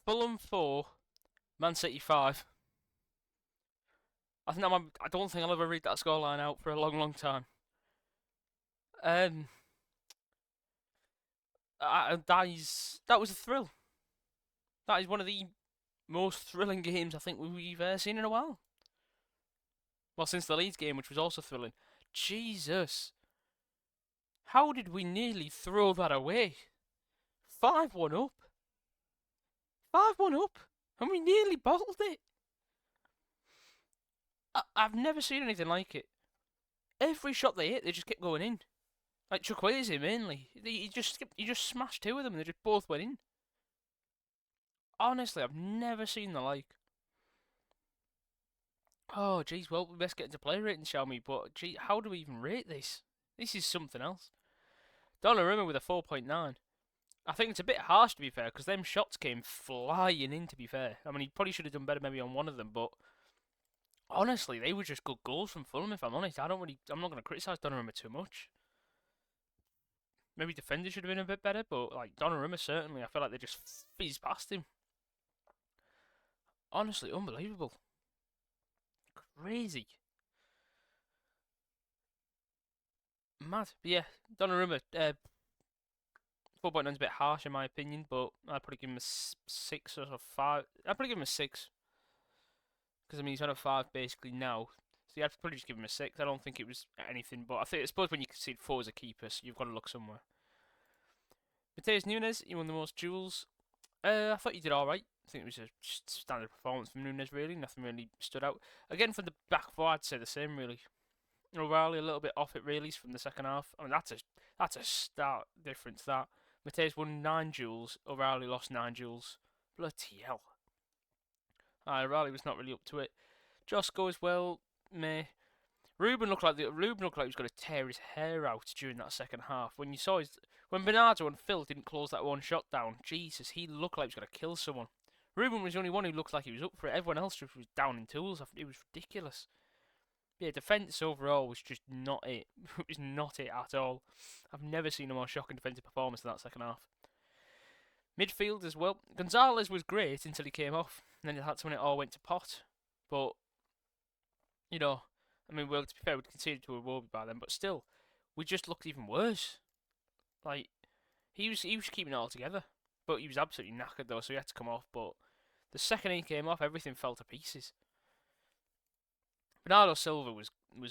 Fulham 4, Man City 5. I don't think I'll ever read that scoreline out for a long, long time. Um, that was a thrill. That is one of the most thrilling games I think we've seen in a while. Well, since the Leeds game, which was also thrilling. Jesus, how did we nearly throw that away? 5-1 up. 5-1 up. And we nearly bottled it. I've never seen anything like it. Every shot they hit, they just kept going in. Like Chukwueze mainly. He just smashed two of them and they just both went in. Honestly, I've never seen the like. Oh, jeez, well, we best get into play rating, shall we? But, gee, how do we even rate this? This is something else. Donnarumma with a 4.9. I think it's a bit harsh, to be fair, because them shots came flying in, to be fair. I mean, he probably should have done better maybe on one of them, but honestly, they were just good goals from Fulham, if I'm honest. I'm not going to criticise Donnarumma too much. Maybe defenders should have been a bit better, but, like, Donnarumma, certainly, I feel like they just fizzed past him. Honestly, unbelievable. Crazy. Mad. But yeah, Donnarumma, 4.9 is a bit harsh in my opinion, but I'd probably give him a 6 or a 5. I'd probably give him a 6. Because, I mean, he's on a 5 basically now. So yeah, I'd probably just give him a 6. I don't think it was anything, but I suppose when you concede 4 as a keeper, so you've got to look somewhere. Mateus Nunes, he won the most duels. I thought he did alright. I think it was a standard performance from Nunes, really. Nothing really stood out. Again, from the back four, I'd say the same, really. O'Reilly a little bit off it, really, from the second half. I mean, that's a start difference, that. Mateus won 9 duels. O'Reilly lost 9 duels. Bloody hell. O'Reilly was not really up to it. Josko as well, meh. Ruben looked like he was going to tear his hair out during that second half. When Bernardo and Phil didn't close that one shot down, Jesus, he looked like he was going to kill someone. Ruben was the only one who looked like he was up for it. Everyone else just was down in tools. It was ridiculous. Yeah, defence overall was just not it. It was not it at all. I've never seen a more shocking defensive performance than that second half. Midfield as well. Gonzalez was great until he came off, and then that's when it all went to pot. But you know, I mean, well, to be fair, we'd conceded to a Iwobi by then, but still, we just looked even worse. Like he was keeping it all together, but he was absolutely knackered though, so he had to come off. But the second he came off, everything fell to pieces. Bernardo Silva was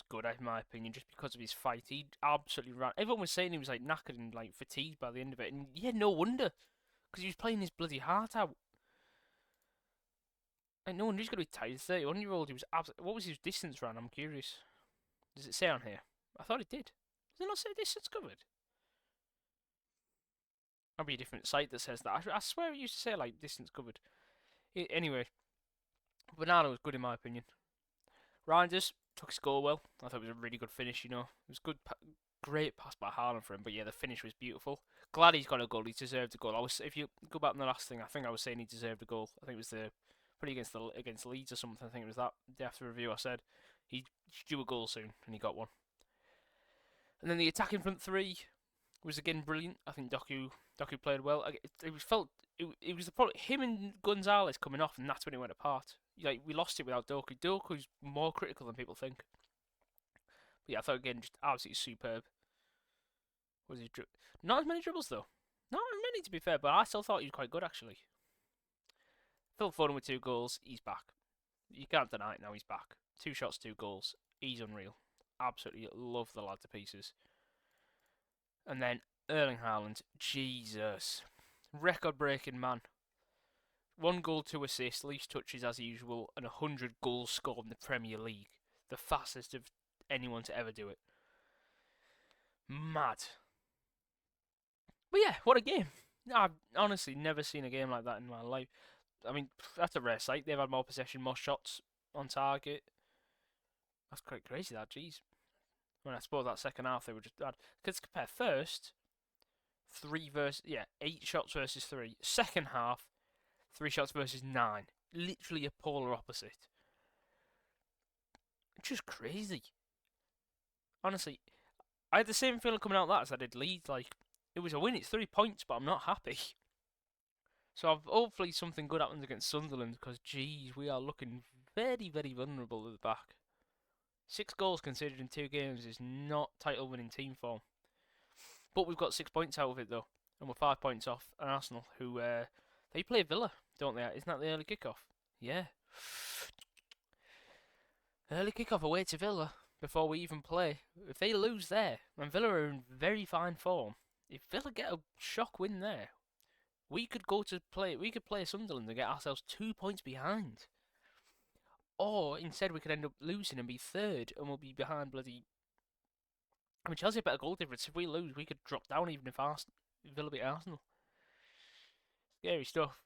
good in my opinion, just because of his fight. He absolutely ran. Everyone was saying he was like knackered and like fatigued by the end of it, and yeah, no wonder, because he was playing his bloody heart out. Like no wonder he's gonna be tired. 31-year-old. He was What was his distance run? I'm curious. Does it say on here? I thought it did. Does it not say distance covered? That'll be a different site that says that. I swear it used to say like distance covered. Anyway, Bernardo was good in my opinion. Reinders took his goal well. I thought it was a really good finish, you know. It was good, great pass by Haaland for him, but yeah, the finish was beautiful. Glad he's got a goal. He deserved a goal. If you go back on the last thing, I think I was saying he deserved a goal. I think it was probably against Leeds or something. I think it was that the after review. I said he'd due a goal soon, and he got one. And then the attacking front three was again brilliant. I think Doku played well. It was the problem. Him and Gonzalez coming off, and that's when it went apart. Like we lost it without Doku. Doku's more critical than people think. But yeah, I thought again just absolutely superb. Was he not as many dribbles though? Not as many to be fair, but I still thought he was quite good actually. Phil Foden with 2 goals. He's back. You can't deny it now. He's back. 2 shots, 2 goals. He's unreal. Absolutely love the lad to pieces. And then Erling Haaland. Jesus. Record-breaking man. 1 goal, 2 assists, least touches as usual, and 100 goals scored in the Premier League. The fastest of anyone to ever do it. Mad. But yeah, what a game. I've honestly never seen a game like that in my life. I mean, that's a rare sight. They've had more possession, more shots on target. That's quite crazy, that, jeez. When I suppose that second half they were just bad. Because compare first, 8 shots versus 3. Second half, 3 shots versus 9. Literally a polar opposite. Just crazy. Honestly, I had the same feeling coming out of that as I did Leeds. Like, it was a win, it's 3 points, but I'm not happy. So hopefully something good happens against Sunderland because, geez, we are looking very, very vulnerable at the back. 6 goals conceded in 2 games is not title-winning team form. But we've got 6 points out of it though, and we're 5 points off Arsenal, who they play Villa, don't they? Isn't that the early kickoff? Yeah. Early kickoff away to Villa before we even play. If they lose there, and Villa are in very fine form, if Villa get a shock win there, we could play Sunderland and get ourselves 2 points behind. Or instead we could end up losing and be third, and we'll be behind bloody. I mean, Chelsea have better goal difference. If we lose, we could drop down even if Villa beat Arsenal. Scary stuff.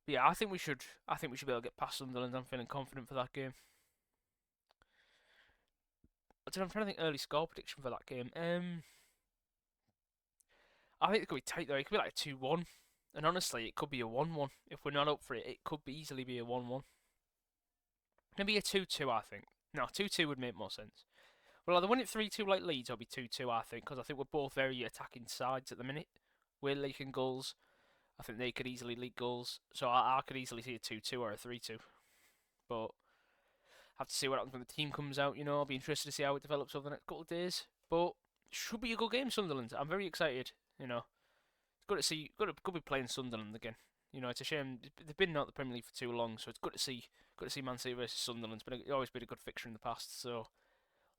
But yeah, I think we should. I think we should be able to get past Sunderland. I'm feeling confident for that game. I'm trying to think early score prediction for that game. I think it could be tight though. It could be like 2-1. And honestly, it could be a 1-1. If we're not up for it, it could easily be a 1-1. Maybe a 2-2, I think. No, 2-2 would make more sense. We'll either win it 3-2 like Leeds or be 2-2, I think, because I think we're both very attacking sides at the minute. We're leaking goals. I think they could easily leak goals. So I could easily see a 2-2 or a 3-2. But have to see what happens when the team comes out, you know. I'll be interested to see how it develops over the next couple of days. But should be a good game, Sunderland. I'm very excited, you know. It's good to see, good to be playing Sunderland again. You know, it's a shame they've been out of the Premier League for too long, so it's good to see Man City versus Sunderland. It's always been a good fixture in the past, so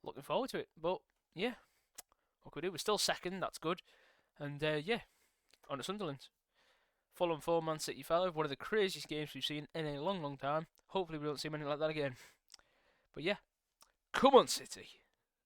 looking forward to it. But yeah, what can we do? We're still second, that's good. And yeah, on to Sunderland. Fulham 4, Man City 5. One of the craziest games we've seen in a long, long time. Hopefully we don't see many like that again. But yeah, come on City.